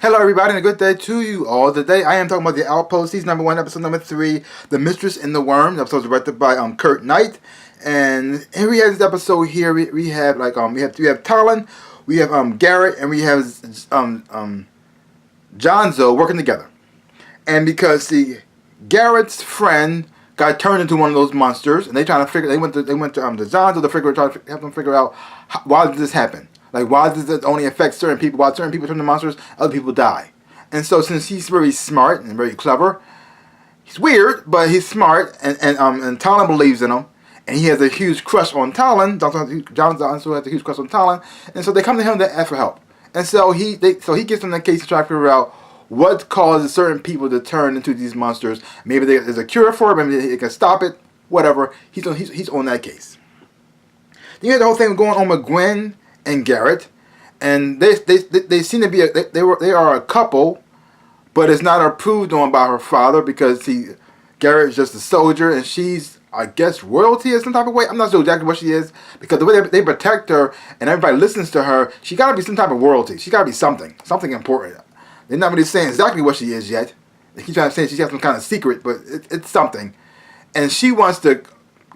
Hello, everybody, and a good day to you all. Today, I am talking about the Outpost, season number 1, episode number 3, The Mistress and the Worm. The episode was directed by Kurt Knight, and here we have this episode. Here we have we have Talon, we have Garrett, and we have Jonzo working together. And because Garrett's friend got turned into one of those monsters, and they went to Jonzo to help them figure out why did this happen. Like, why does it only affect certain people? While certain people turn to monsters, other people die. And so, since he's very smart and very clever, he's weird, but he's smart, and Talon believes in him, and he has a huge crush on Talon. John also has a huge crush on Talon, and so they come to him to ask for help. And so he gives them the case to try to figure out what causes certain people to turn into these monsters. Maybe there's a cure for it. Maybe they can stop it. Whatever. He's on that case. Then you have the whole thing going on with Gwen and Garrett, and they seem to be they are a couple, but it's not approved on by her father because Garrett is just a soldier and she's, I guess, royalty in some type of way. I'm not sure exactly what she is, because the way they protect her and everybody listens to her, she got to be some type of royalty. She got to be something important. They're not really saying exactly what she is yet. They keep trying to say she has some kind of secret, but it's something. And she wants to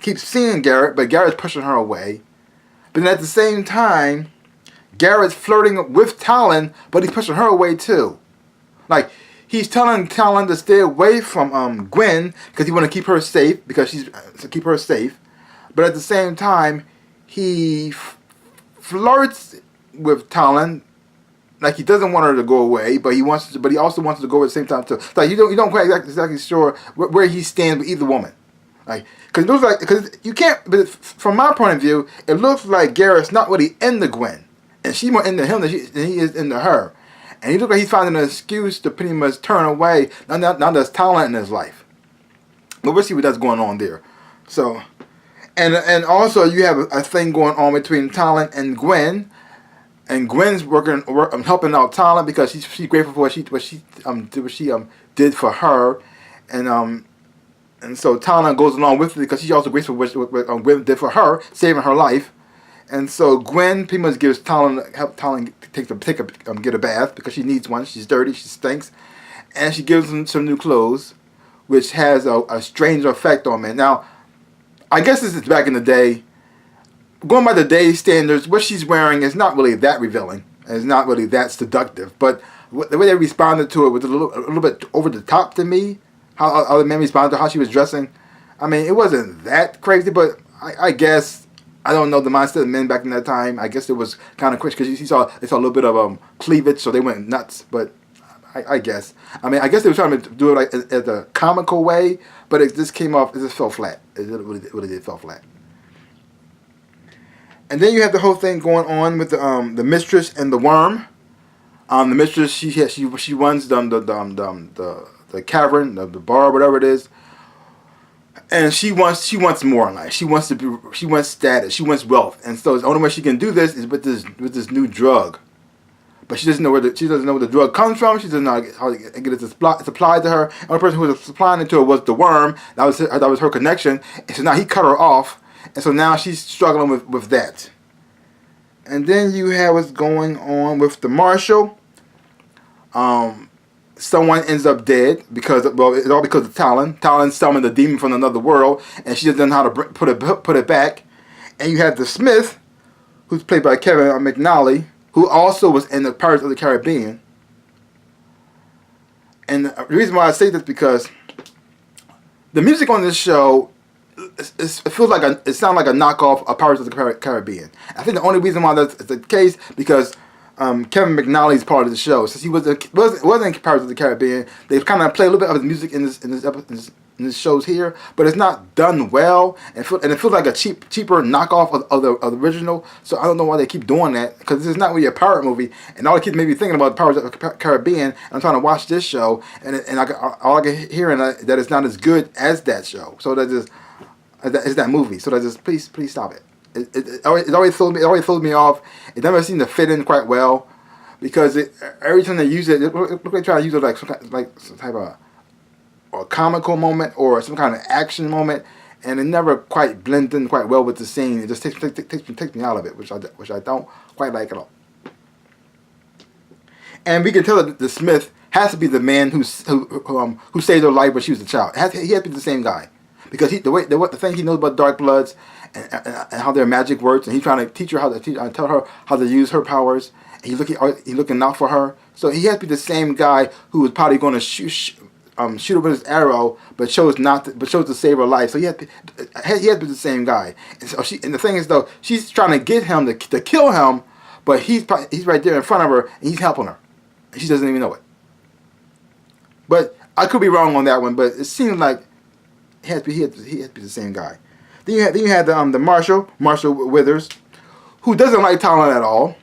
keep seeing Garrett, but Garrett's pushing her away. But then at the same time, Garrett's flirting with Talon, but he's pushing her away too. Like, he's telling Talon to stay away from Gwen because he want to keep her safe, But at the same time, he flirts with Talon, like he doesn't want her to go away, but he also wants her to go at the same time too. Like, you don't quite exactly sure where he stands with either woman. Like, because you can't. But from my point of view, it looks like Garrett's not really into Gwen, and she's more into him than he is into her. And he looks like he's finding an excuse to pretty much turn away. Now there's talent in his life, but we'll see what that's going on there. So, and also you have a thing going on between Talon and Gwen. And Gwen's helping out Talon because she's grateful for what she did for her, and so Talon goes along with it because she's also grateful for what Gwen did for her, saving her life. And so Gwen pretty much gives help Talon get a bath because she needs one. She's dirty, she stinks, and she gives him some new clothes, which has a strange effect on me. Now, I guess this is back in the day. Going by the day standards, what she's wearing is not really that revealing. It's not really that seductive. But the way they responded to it was a little bit over the top to me. How other men responded to how she was dressing. I mean, it wasn't that crazy, but I guess, I don't know the mindset of men back in that time. I guess it was kind of crazy because they saw a little bit of cleavage, so they went nuts. But I guess. I mean, I guess they were trying to do it like as a comical way, but it just came off, it just fell flat. It really did fall flat. And then you have the whole thing going on with the Mistress and the Worm. The Mistress, she runs the cavern, the bar, whatever it is, and she wants more in life. She wants status. She wants wealth, and so the only way she can do this is with this new drug. But she doesn't know where the drug comes from. She doesn't know how to get it supplied to her. The only person who was supplying it to her was the Worm. That was her connection. And so now he cut her off, and so now she's struggling with that. And then you have what's going on with the Marshal. Someone ends up dead because it's all because of Talon. Talon summoned the demon from another world, and she doesn't know how to put it back. And you have the Smith, who's played by Kevin McNally, who also was in the Pirates of the Caribbean. And the reason why I say this is because the music on this show, it sounds like a knockoff of Pirates of the Caribbean. I think the only reason why that's the case because Kevin McNally is part of the show. Since he wasn't in Pirates of the Caribbean, they kind of play a little bit of his music in this shows here, but it's not done well, and it feels like a cheaper knockoff of the original. So I don't know why they keep doing that, because this is not really a pirate movie, and all it keeps me thinking about Pirates of the Caribbean. And I'm trying to watch this show, and all I can hear that it's not as good as that show. So it's that movie. So please stop it. It always throws me off. It never seemed to fit in quite well, because every time they use it look like they try to use it like some type of or comical moment or some kind of action moment, and it never quite blends in quite well with the scene. It just takes me out of it, which I don't quite like at all. And we can tell that the Smith has to be the man who saved her life when she was a child. He has to be the same guy, because the thing he knows about Dark Bloods and how their magic works, and he's trying to teach her tell her how to use her powers. And he's looking out for her. So he has to be the same guy who was probably going to shoot her with his arrow, but chose to save her life. So he has to be the same guy. And so the thing is though, she's trying to get him to kill him, but he's right there in front of her and he's helping her, and she doesn't even know it. But I could be wrong on that one, but it seems like he has to be the same guy. Then you had the Marshal Withers, who doesn't like Talon at all,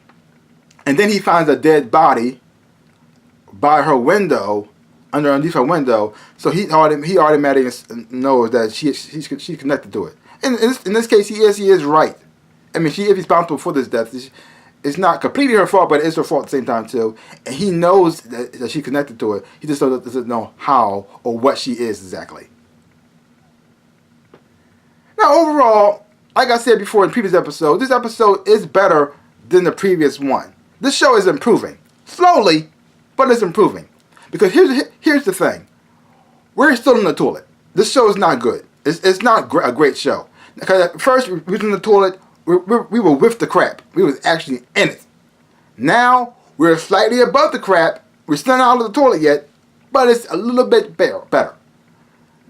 and then he finds a dead body by her window, underneath her window. So he automatically knows that she's connected to it. And in this case, he is right. I mean, she is responsible for this death. It's not completely her fault, but it's her fault at the same time too. And he knows that she's connected to it. He just doesn't know how or what she is exactly. Now, overall, like I said before in the previous episode, this episode is better than the previous one. This show is improving. Slowly, but it's improving. Because here's the thing. We're still in the toilet. This show is not good. It's not a great show. Because at first, we were in the toilet, we were with the crap. We was actually in it. Now, we're slightly above the crap. We're still not out of the toilet yet, but it's a little bit better.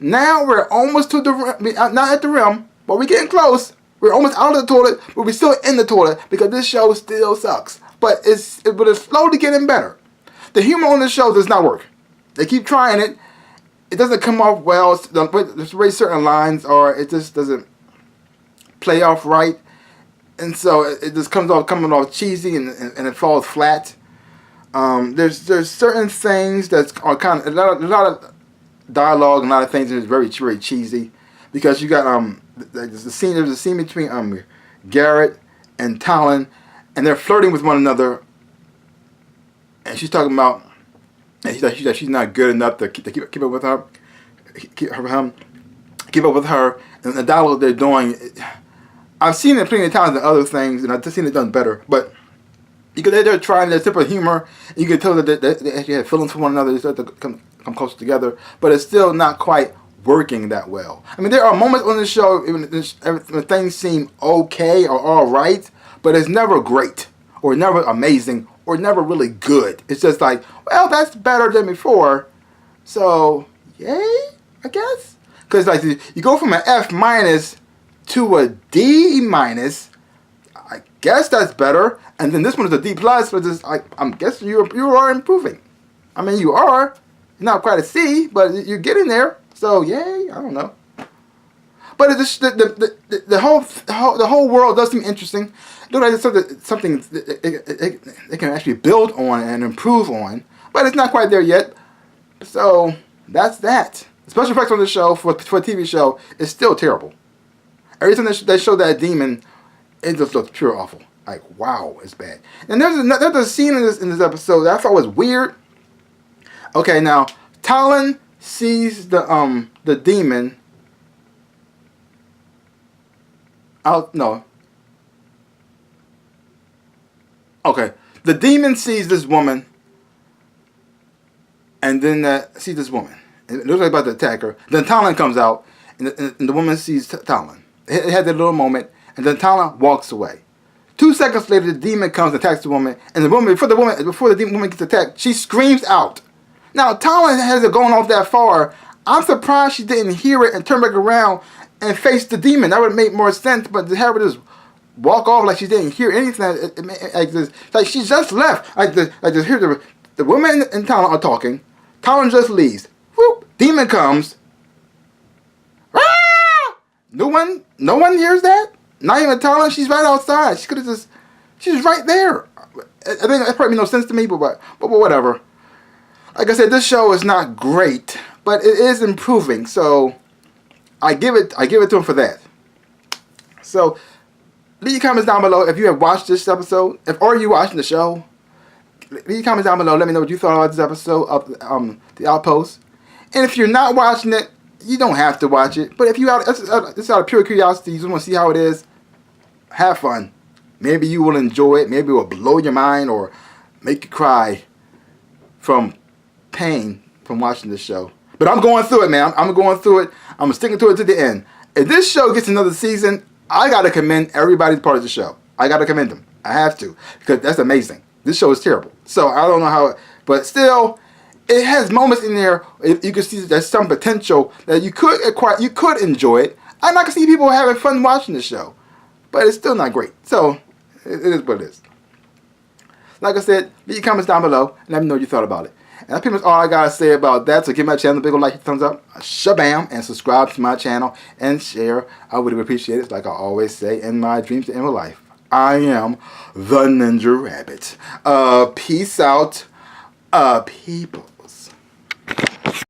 Now we're almost to the rim, not at the rim, but we're getting close. We're almost out of the toilet, but we're still in the toilet because this show still sucks. But it's slowly getting better. The humor on this show does not work. They keep trying it. It doesn't come off well. There's very certain lines, or it just doesn't play off right, and so it just coming off cheesy, and it falls flat. There's certain things that are kind of a lot of dialogue and a lot of things that is very, very cheesy, because you got there's a scene between Garrett and Talon, and they're flirting with one another, and she's talking about, and she's not good enough to keep up with her, keep up with her, and the dialogue they're doing, I've seen it plenty of times in other things, and I've just seen it done better, but they're trying their type of humor, and you can tell that they actually have feelings for one another. They start to come closer together, but it's still not quite working that well. I mean, there are moments on the show when things seem okay or all right, but it's never great, or never amazing, or never really good. It's just like, well, that's better than before, so yay, I guess. Because like you go from an F- to a D-, I guess that's better. And then this one is a D+, but just I'm guessing you are improving. I mean, you are. Not quite a C, but you're getting there. So yay, I don't know. But the whole world does seem interesting. It looks like it's something they can actually build on and improve on. But it's not quite there yet. So that's that. The special effects on the show for a TV show is still terrible. Every time they show that demon, it just looks pure awful. Like, wow, it's bad. And there's a scene in this episode that I thought was weird. Okay, now Talon sees the demon. No. Okay, the demon sees this woman, and then sees this woman. It looks like about to attack her. Then Talon comes out, and the woman sees Talon. It had that little moment, and then Talon walks away. 2 seconds later, the demon comes and attacks the woman, and before the woman gets attacked, she screams out. Now, Talon hasn't gone off that far. I'm surprised she didn't hear it and turn back around and face the demon. That would have made more sense, but to have her just walk off like she didn't hear anything, like she just left. I just hear the woman and Talon are talking. Talon just leaves. Whoop! Demon comes. Ah! No one hears that. Not even Talon. She's right outside. She's right there. I think that probably makes no sense to me, but whatever. Like I said, this show is not great, but it is improving. So I give it to him for that. So leave your comments down below if you have watched this episode, or you watching the show. Leave your comments down below. Let me know what you thought about this episode of the Outpost. And if you're not watching it, you don't have to watch it. But if you it's out of pure curiosity, you just want to see how it is, have fun. Maybe you will enjoy it. Maybe it will blow your mind or make you cry. from pain from watching this show. But I'm going through it, man. I'm going through it. I'm sticking to it to the end. If this show gets another season, I got to commend everybody's part of the show. I got to commend them. I have to. Because that's amazing. This show is terrible. So I don't know how, but still, it has moments in there. You can see there's some potential that you could acquire, you could enjoy it. And I can see people having fun watching the show. But it's still not great. So, it is what it is. Like I said, leave your comments down below and let me know what you thought about it. And that's pretty much all I gotta say about that. So give my channel a big old like, thumbs up, a shabam, and subscribe to my channel and share. I would appreciate it. Like I always say in my dreams and in real life, I am the Ninja Rabbit. Peace out, people.